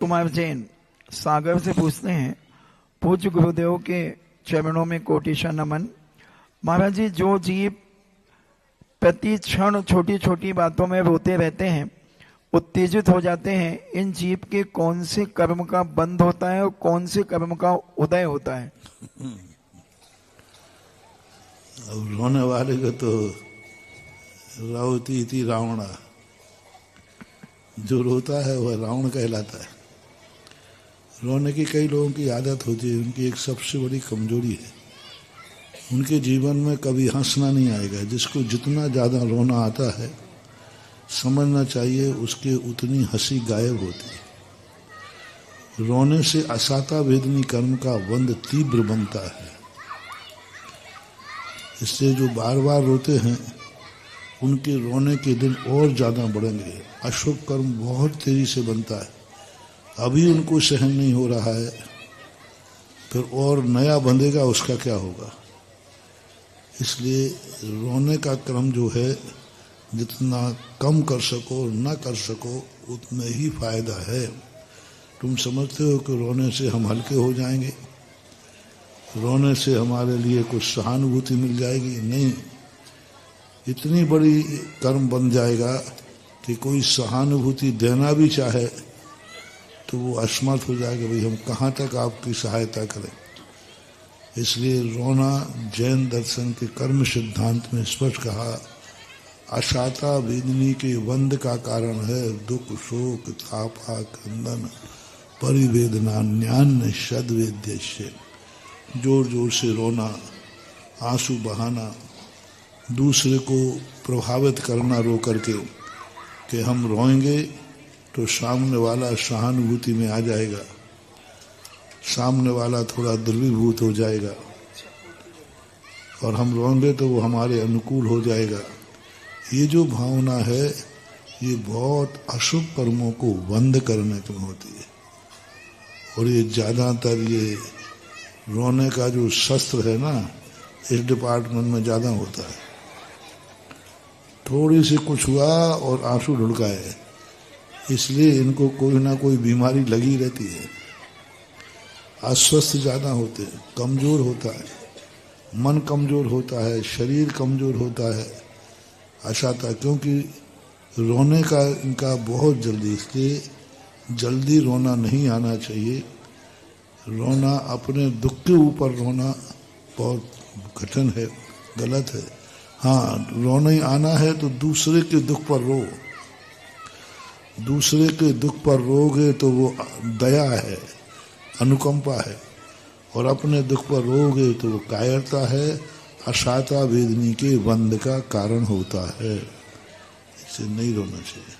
कुमार जैन सागर से पूछते हैं, पूज्य गुरुदेव के चरणों में कोटिशा नमन। महाराज जी, जो जीव प्रति क्षण छोटी छोटी बातों में रोते रहते हैं, उत्तेजित हो जाते हैं, इन जीव के कौन से कर्म का बंध होता है और कौन से कर्म का उदय होता है? अब रोने वाले को तो रावती थी रावणा, जो रोता है वह रावण कहलाता है। रोने की कई लोगों की आदत होती है, उनकी एक सबसे बड़ी कमजोरी है, उनके जीवन में कभी हंसना नहीं आएगा। जिसको जितना ज़्यादा रोना आता है, समझना चाहिए उसके उतनी हंसी गायब होती है। रोने से असाता वेदनी कर्म का बंध तीव्र बनता है। इससे जो बार बार रोते हैं, उनके रोने के दिन और ज़्यादा बढ़ेंगे। अशुभ कर्म बहुत तेजी से बनता है, अभी उनको सहन नहीं हो रहा है, फिर और नया बंधेगा, उसका क्या होगा। इसलिए रोने का क्रम जो है, जितना कम कर सको ना कर सको उतना ही फायदा है। तुम समझते हो कि रोने से हम हल्के हो जाएंगे, रोने से हमारे लिए कुछ सहानुभूति मिल जाएगी? नहीं, इतनी बड़ी कर्म बन जाएगा कि कोई सहानुभूति देना भी चाहे तो वो असमर्थ हो जाएगा। भाई हम कहाँ तक आपकी सहायता करें। इसलिए रोना जैन दर्शन के कर्म सिद्धांत में स्पष्ट कहा, अशाता वेदनी के बंध का कारण है। दुख शोक तापा क्रंदन परिवेदना न्यान सद्वेद्य से। जोर जोर से रोना, आंसू बहाना, दूसरे को प्रभावित करना रो करके कि हम रोएंगे तो सामने वाला सहानुभूति में आ जाएगा, सामने वाला थोड़ा द्रवीभूत हो जाएगा, और हम रोएंगे तो वो हमारे अनुकूल हो जाएगा। ये जो भावना है, ये बहुत अशुभ कर्मों को बंद करने में होती है। और ये ज़्यादातर ये रोने का जो शस्त्र है ना, इस डिपार्टमेंट में ज़्यादा होता है। थोड़ी सी कुछ हुआ और आंसू ढुड़काए, इसलिए इनको कोई ना कोई बीमारी लगी रहती है। अस्वस्थ ज़्यादा होते हैं, कमज़ोर होता है, मन कमज़ोर होता है, शरीर कमज़ोर होता है। अशाता, क्योंकि रोने का इनका बहुत जल्दी, इसलिए जल्दी रोना नहीं आना चाहिए। रोना, अपने दुख के ऊपर रोना बहुत कठिन है, गलत है। हाँ, रोना ही आना है तो दूसरे के दुख पर रो। दूसरे के दुख पर रोगे तो वो दया है, अनुकंपा है, और अपने दुख पर रोगे तो वो कायरता है, अशाता वेदनी के बंध का कारण होता है। इससे नहीं रोना चाहिए।